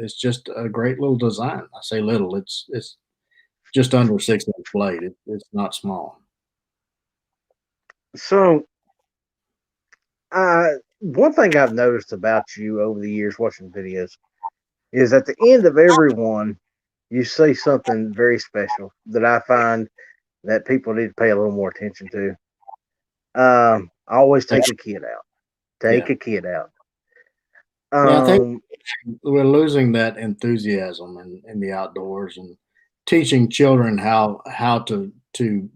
it's just a great little design. I say little; it's just under a 6-inch blade. It's not small. So, one thing I've noticed about you over the years watching videos is at the end of every one, you say something very special that I find that people need to pay a little more attention to. I always take a kid out. Take Yeah, a kid out. yeah. I think Um, we're losing that enthusiasm in the outdoors and teaching children how to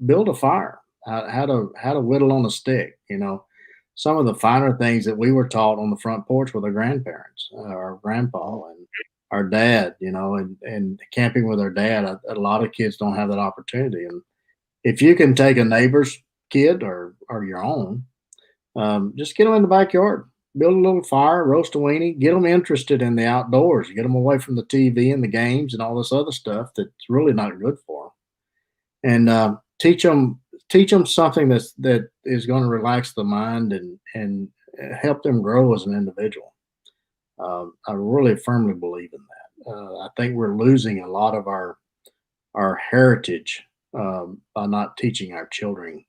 build a fire, how to whittle on a stick. Some of the finer things that we were taught on the front porch with our grandparents, our grandpa, and our dad. And camping with our dad. A lot of kids don't have that opportunity. And if you can take a neighbor's kid or your own, just get them in the backyard, build a little fire, roast a weenie, get them interested in the outdoors, get them away from the TV and the games and all this other stuff that's really not good for them, and teach them something that is going to relax the mind and help them grow as an individual. I really firmly believe in that. I think we're losing a lot of our heritage by not teaching our children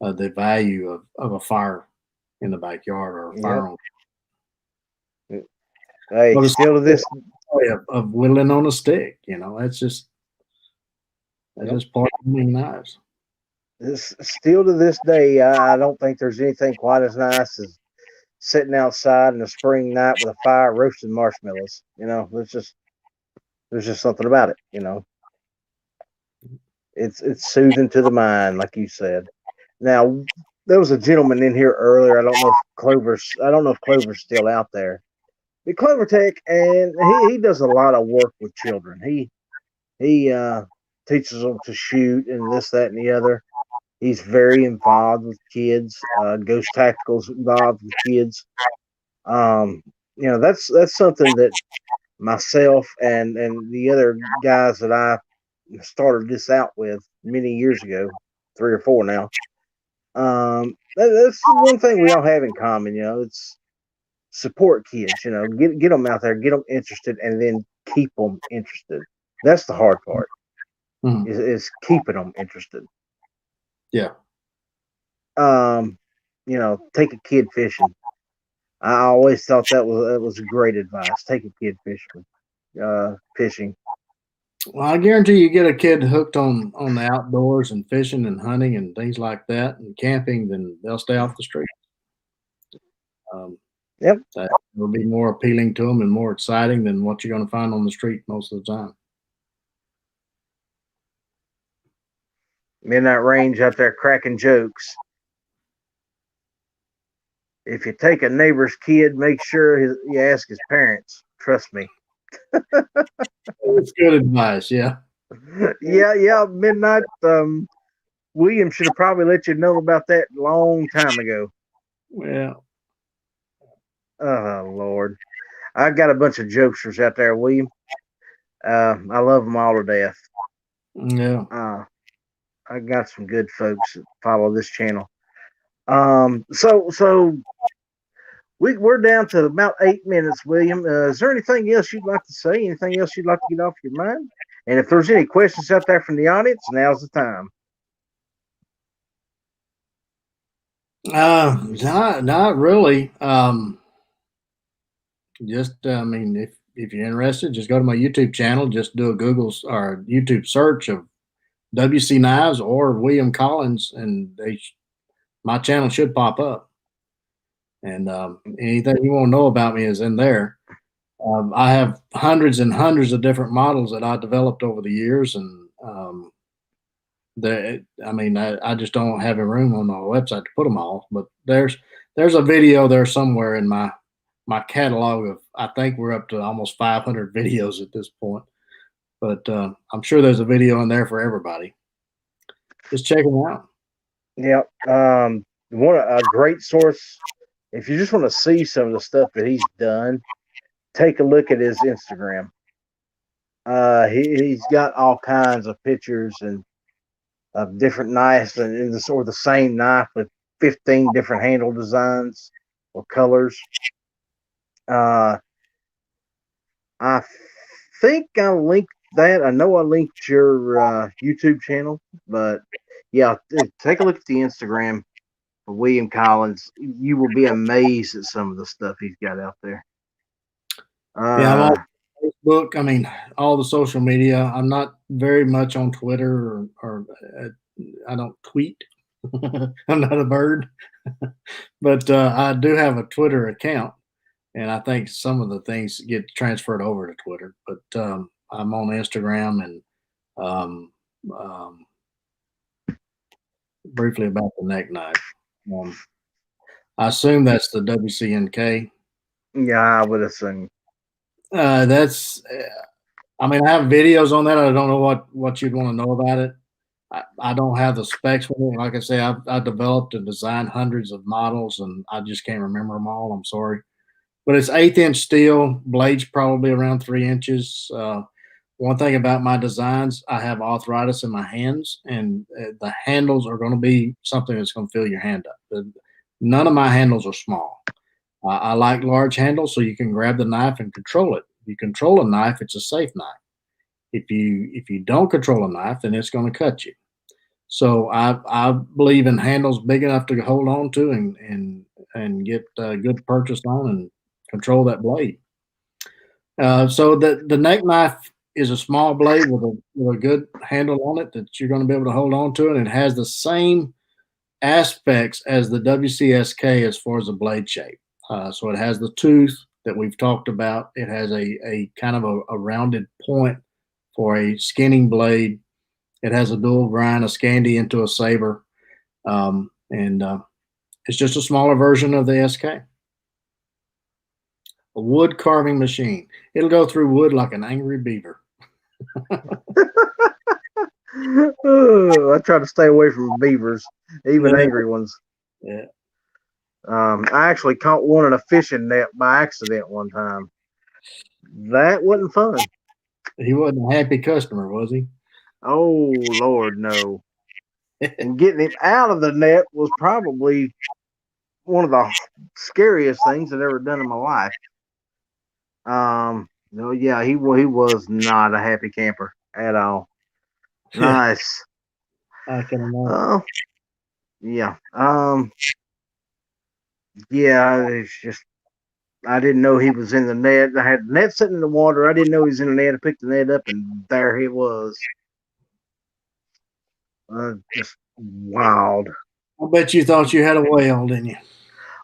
the value of a fire in the backyard or a Yep. fire on. Hey, Well, the still to this. story of whittling on a stick, that's Yep. just part of being knives. Still to this day, I don't think there's anything quite as nice as sitting outside in a spring night with a fire, roasting marshmallows. There's just something about it. It's soothing to the mind, like you said. Now, there was a gentleman in here earlier. I don't know if Clover's still out there. The Clover Tech, and he does a lot of work with children. He teaches them to shoot and this, that, and the other. He's very involved with kids. Ghost Tactical's involved with kids. Um, that's something that myself and the other guys that I started this out with many years ago, 3 or 4 now. That's one thing we all have in common. It's support kids. Get them out there, get them interested, and then keep them interested. That's the hard part. Mhm. Is keeping them interested. Yeah. Take a kid fishing. I always thought that was great advice. Take a kid fishing. Well, I guarantee you get a kid hooked on the outdoors and fishing and hunting and things like that and camping, then they'll stay off the street. Um, Yep. that will be more appealing to them and more exciting than what you're going to find on the street most of the time. Midnight Range out there cracking jokes. If you take a neighbor's kid, make sure you ask his parents. Trust me. That's good advice. Yeah. Yeah. Midnight. William should have probably let you know about that a long time ago. Well. Oh Lord, I got a bunch of jokesters out there, William. I love them all to death. Yeah. I got some good folks that follow this channel. So we're down to about 8 minutes, William. Is there anything else you'd like to say? Anything else you'd like to get off your mind? And if there's any questions out there from the audience, now's the time. Not really. I mean, if you're interested, just go to my YouTube channel. Just do a Google or YouTube search of WC Knives or William Collins, and my channel should pop up. And anything you want to know about me is in there. I have hundreds and hundreds of different models that I developed over the years, and I just don't have a room on my website to put them all. But there's a video there somewhere in my catalog of, I think we're up to almost 500 videos at this point. But I'm sure there's a video in there for everybody. Just check them out. Yep. A great source. If you just want to see some of the stuff that he's done, take a look at his Instagram. He's got all kinds of pictures and of different knives and the same knife with 15 different handle designs or colors. I think I linked that. I know I linked your YouTube channel, but yeah, take a look at the Instagram for William Collins. You will be amazed at some of the stuff he's got out there. Yeah, I'm on Facebook. I mean, all the social media. I'm not very much on Twitter or I don't tweet. I'm not a bird, but I do have a Twitter account, and I think some of the things get transferred over to Twitter. But I'm on Instagram and um, um, briefly about the neck knife. I assume that's the WCNK. Yeah, I would assume. That's. I mean, I have videos on that. I don't know what you'd want to know about it. I don't have the specs for it. Like I say, I developed and designed hundreds of models, and I just can't remember them all. I'm sorry, but it's 1/8 inch steel. Blades probably around 3 inches. One thing about my designs, I have arthritis in my hands, and the handles are going to be something that's going to fill your hand up. None of my handles are small. I like large handles so you can grab the knife and control it. If you control a knife, it's a safe knife. If you don't control a knife, then it's going to cut you. So I believe in handles big enough to hold on to and get good purchase on and control that blade. So the neck knife is a small blade with a good handle on it that you're going to be able to hold on to, and it has the same aspects as the WCSK as far as the blade shape. So it has the tooth that we've talked about. It has a kind of a rounded point for a skinning blade. It has a dual grind, a Scandi into a saber, and it's just a smaller version of the SK. A wood carving machine. It'll go through wood like an angry beaver. I try to stay away from beavers, even Yeah, angry ones. yeah. I actually caught one in a fishing net by accident one time. That wasn't fun. He wasn't a happy customer, was he? Oh Lord, no! And getting him out of the net was probably one of the scariest things I've ever done in my life. No, yeah, he was not a happy camper at all. Yeah, Nice. I can imagine. Oh, yeah. Yeah. It's just I didn't know he was in the net. I had the net sitting in the water. I didn't know he was in the net. I picked the net up, and there he was. Just wild. I bet you thought you had a whale, didn't you?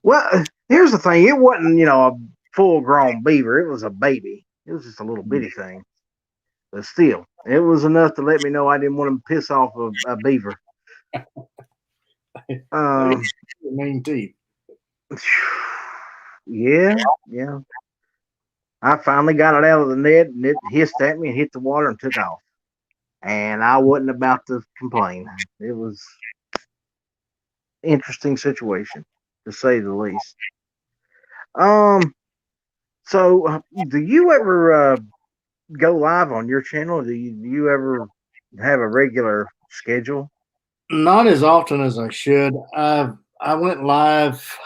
Well, here's the thing. It wasn't, a full-grown beaver. It was a baby. It was just a little bitty thing. But still, it was enough to let me know I didn't want to piss off a beaver. Um, Mean teeth. yeah, yeah. I finally got it out of the net, and it hissed at me and hit the water and took off. And I wasn't about to complain. It was an interesting situation, to say the least. Um, so do you ever go live on your channel? Do you ever have a regular schedule? Not as often as I should. I went live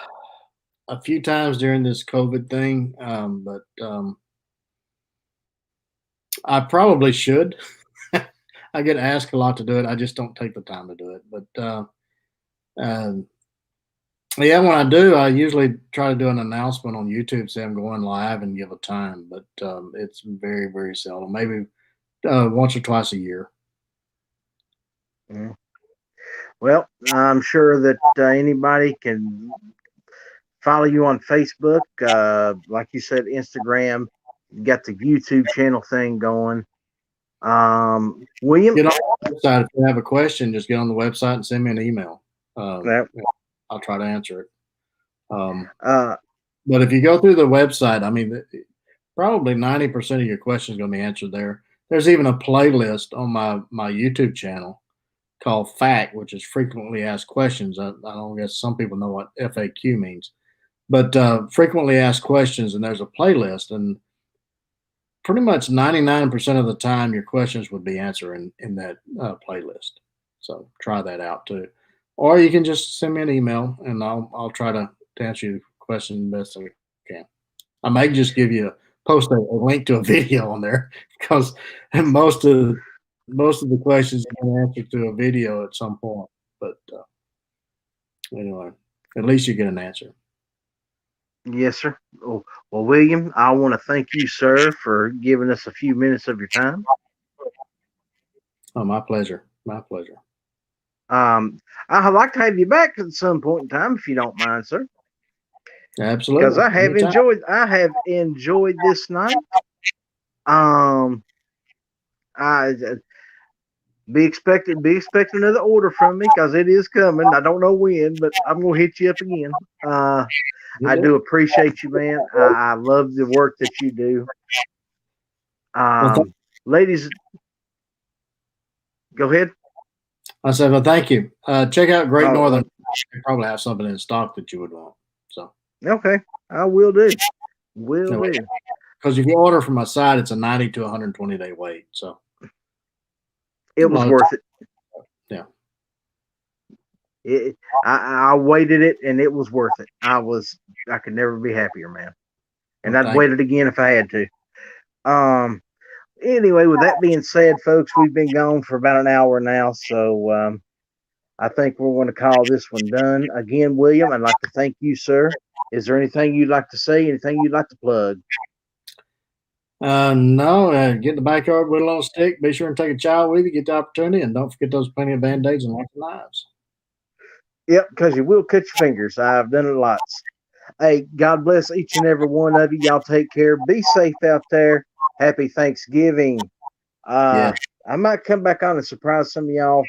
a few times during this COVID thing, but I probably should. I get asked a lot to do it. I just don't take the time to do it. But um, yeah, when I do, I usually try to do an announcement on YouTube, say I'm going live, and give a time. But it's very, very seldom. Maybe once or twice a year. Yeah. Well, I'm sure that anybody can follow you on Facebook. Like you said, Instagram. You got the YouTube channel thing going. William, Get on the website if you have a question. Just get on the website and send me an email. that, I'll try to answer it. Um, uh, but if you go through the website, I mean, probably 90% of your questions are going to be answered there. There's even a playlist on my YouTube channel called FAQ, which is frequently asked questions. I don't guess some people know what FAQ means, but frequently asked questions, and there's a playlist, and pretty much 99% of the time your questions would be answered in that playlist. So try that out too. Or you can just send me an email and I'll try to answer your question best I can. I may just give you post a link to a video on there because most of the questions you can answer to a video at some point. But anyway, at least you get an answer. yes, sir. Oh, well, William, I want to thank you, sir, for giving us a few minutes of your time. Oh, my pleasure. My pleasure. Um, I'd like to have you back at some point in time, if you don't mind, sir, because Absolutely. Anytime. I have enjoyed this night. Um, I be expecting another order from me because it is coming. I don't know when, but I'm gonna hit you up again. I do appreciate you, man. I love the work that you do. Well, Ladies, go ahead. I said, well, thank you. Check out Great Oh, Northern. They probably have something in stock that you would want. So, okay, I will do. Will do. because if you order from my site, it's a 90 to 120-day wait. So, It a was lot of worth it. yeah. I waited it, and it was worth it. I could never be happier, man. And Well, I'd thank wait you. it again if I had to. Um. Anyway, with that being said, folks, we've been gone for about an hour now, so I think we're going to call this one done. Again, William, I'd like to thank you, sir. Is there anything you'd like to say? Anything you'd like to plug? No, get in the backyard, whittle on a stick. Be sure and take a child with you. Get the opportunity, and don't forget those plenty of band-aids and lots of knives. Yep, because you will cut your fingers. I've done it lots. Hey, God bless each and every one of you. Y'all take care. Be safe out there. Happy Thanksgiving. Yeah. I might come back on and surprise some of y'all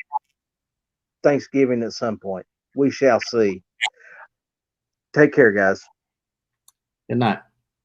Thanksgiving at some point. We shall see. Take care, guys. Good night.